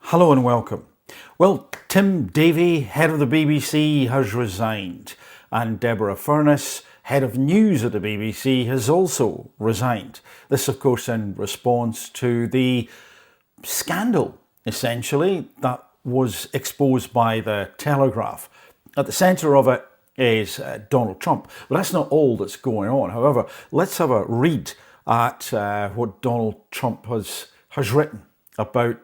Hello and welcome. Well, Tim Davie, head of the BBC, has resigned, and Deborah Furness, head of news at the BBC, has also resigned. This, of course, in response to the scandal, essentially, that was exposed by the Telegraph. At the centre of it is Donald Trump. But that's not all that's going on. However, let's have a read at what Donald Trump has written about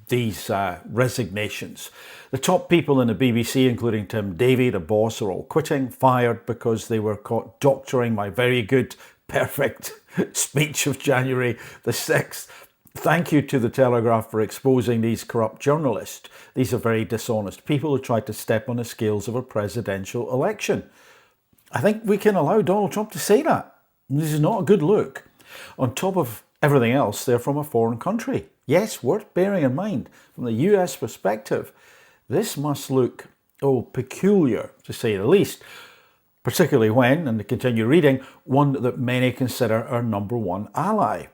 these resignations. The top people in the BBC, including Tim Davie, the boss, are all quitting, fired because they were caught doctoring my very good, perfect speech of January the 6th. Thank you to the Telegraph for exposing these corrupt journalists. These are very dishonest people who tried to step on the scales of a presidential election. I think we can allow Donald Trump to say that. This is not a good look. On top of everything else, they're from a foreign country. Yes, worth bearing in mind, from the US perspective, this must look, peculiar, to say the least, particularly when, and to continue reading, one that many consider our number one ally.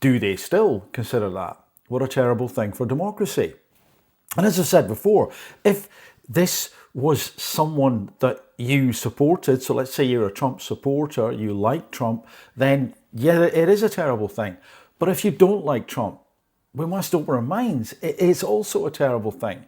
Do they still consider that? What a terrible thing for democracy. And as I said before, if this was someone that you supported, so let's say you're a Trump supporter, you like Trump, then yeah, it is a terrible thing. But if you don't like Trump, we must open our minds. It is also a terrible thing.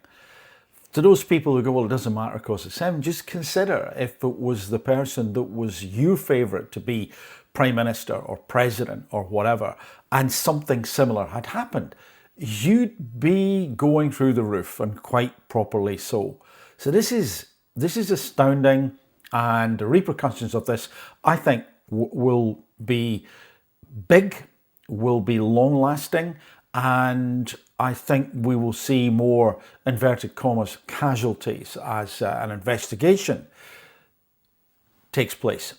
To those people who go, well, it doesn't matter because it's him, just consider if it was the person that was your favourite to be Prime Minister or President or whatever, and something similar had happened, you'd be going through the roof, and quite properly so. So this is astounding, and the repercussions of this, I think, will be big, will be long-lasting, and I think we will see more, inverted commas, casualties as an investigation takes place.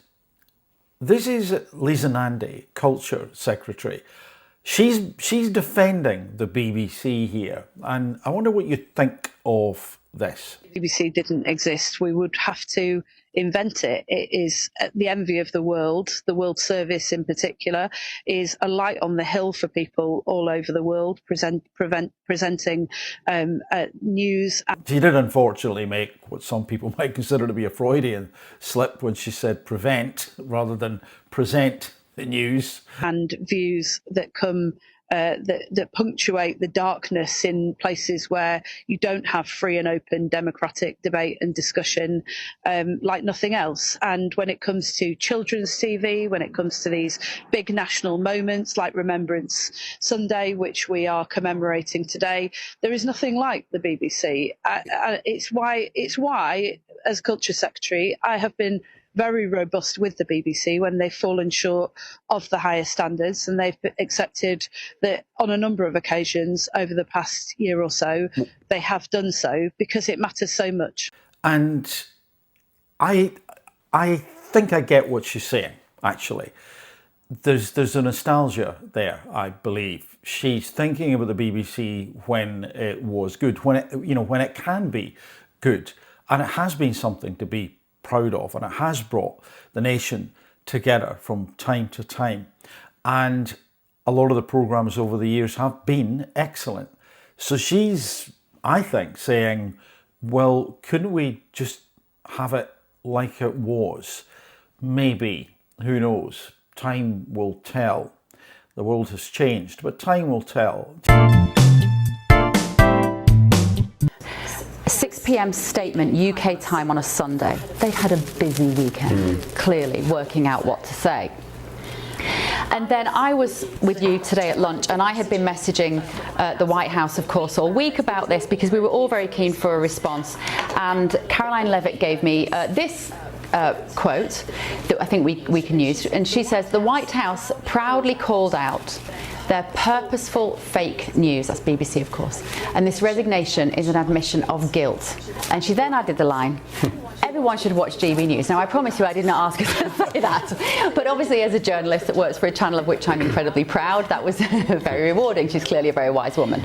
This is Lisa Nandy, Culture Secretary. She's defending the BBC here, and I wonder what you think of this. The BBC didn't exist. We would have to invent it. It is the envy of the world service in particular, is a light on the hill for people all over the world, presenting news. She did unfortunately make what some people might consider to be a Freudian slip when she said prevent rather than present the news. And views that come that punctuate the darkness in places where you don't have free and open democratic debate and discussion like nothing else. And when it comes to children's TV, when it comes to these big national moments like Remembrance Sunday, which we are commemorating today, there is nothing like the BBC. It's why, as Culture Secretary, I have been very robust with the BBC when they've fallen short of the higher standards, and they've accepted that on a number of occasions over the past year or so they have done so because it matters so much. And I think I get what she's saying, actually. There's a nostalgia there, I believe. She's thinking about the BBC when it was good, when it can be good, and it has been something to be proud of, and it has brought the nation together from time to time, and a lot of the programmes over the years have been excellent. So she's, I think, saying, well, couldn't we just have it like it was? Maybe, who knows? Time will tell. The world has changed, but time will tell. 6 p.m. statement UK time on a Sunday. They've had a busy weekend, clearly working out what to say. And then I was with you today at lunch, and I had been messaging the White House, of course, all week about this because we were all very keen for a response. And Caroline Levitt gave me this quote that I think we can use. And she says, the White House proudly called out their purposeful fake news, that's BBC of course, and this resignation is an admission of guilt. And she then added the line, everyone should watch GB News. Now I promise you I did not ask her to say that, but obviously as a journalist that works for a channel of which I'm incredibly proud, that was very rewarding. She's clearly a very wise woman.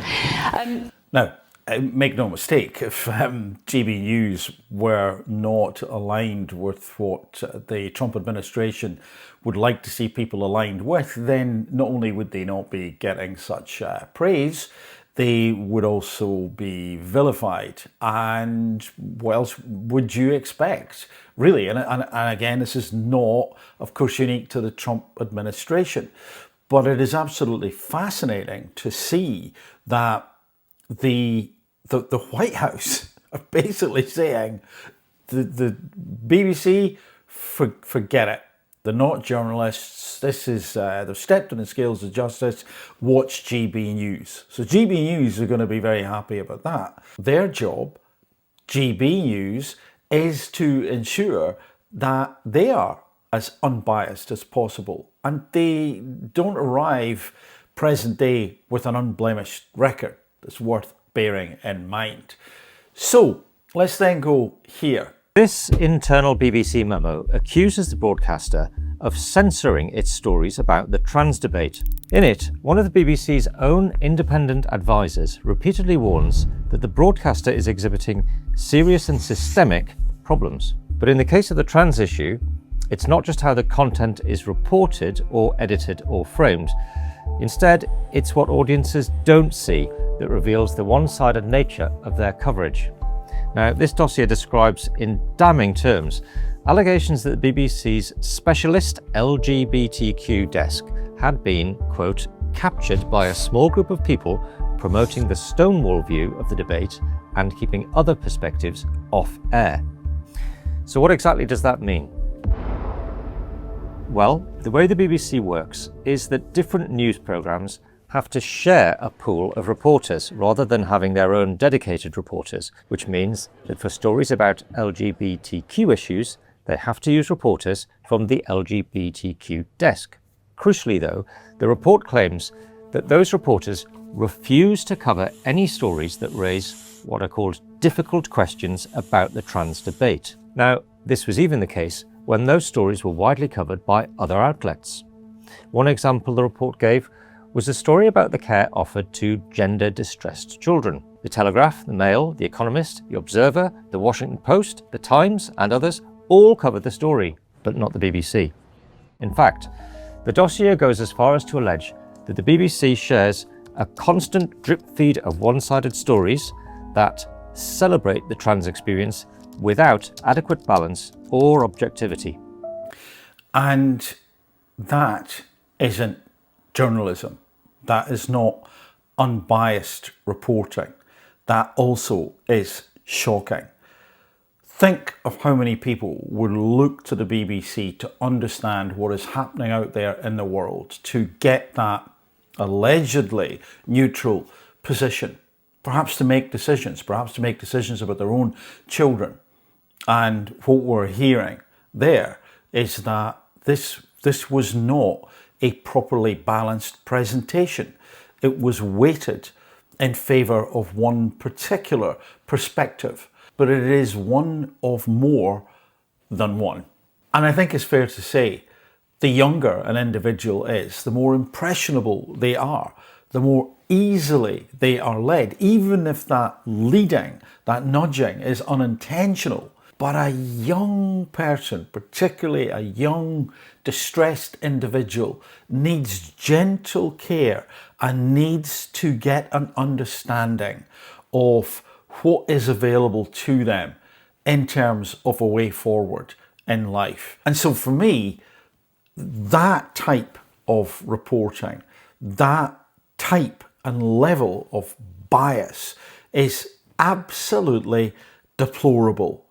Now, make no mistake, if GB News were not aligned with what the Trump administration would like to see people aligned with, then not only would they not be getting such praise, they would also be vilified. And what else would you expect, really? And again, this is not, of course, unique to the Trump administration, but it is absolutely fascinating to see that the White House are basically saying the BBC, forget it. They're not journalists. This is, they've stepped on the scales of justice. Watch GB News. So GB News are going to be very happy about that. Their job, GB News, is to ensure that they are as unbiased as possible. And they don't arrive present day with an unblemished record. That's worth bearing in mind. So let's then go here. This internal BBC memo accuses the broadcaster of censoring its stories about the trans debate. In it, one of the BBC's own independent advisors repeatedly warns that the broadcaster is exhibiting serious and systemic problems. But in the case of the trans issue, it's not just how the content is reported or edited or framed. Instead, it's what audiences don't see that reveals the one-sided nature of their coverage. Now, this dossier describes in damning terms allegations that the BBC's specialist LGBTQ desk had been, quote, captured by a small group of people promoting the Stonewall view of the debate and keeping other perspectives off air. So what exactly does that mean? Well, the way the BBC works is that different news programmes have to share a pool of reporters rather than having their own dedicated reporters, which means that for stories about LGBTQ issues, they have to use reporters from the LGBTQ desk. Crucially though, the report claims that those reporters refuse to cover any stories that raise what are called difficult questions about the trans debate. Now, this was even the case when those stories were widely covered by other outlets. One example the report gave was a story about the care offered to gender-distressed children. The Telegraph, the Mail, The Economist, The Observer, The Washington Post, The Times and others all covered the story, but not the BBC. In fact, the dossier goes as far as to allege that the BBC shares a constant drip feed of one-sided stories that celebrate the trans experience without adequate balance or objectivity. And that isn't journalism. That is not unbiased reporting. That also is shocking. Think of how many people would look to the BBC to understand what is happening out there in the world, to get that allegedly neutral position, perhaps to make decisions about their own children. And what we're hearing there is that this was not a properly balanced presentation. It was weighted in favour of one particular perspective, but it is one of more than one. And I think it's fair to say the younger an individual is, the more impressionable they are, the more easily they are led, even if that leading, that nudging is unintentional. But a young person, particularly a young, distressed individual, needs gentle care and needs to get an understanding of what is available to them in terms of a way forward in life. And so for me, that type of reporting, that type and level of bias is absolutely deplorable.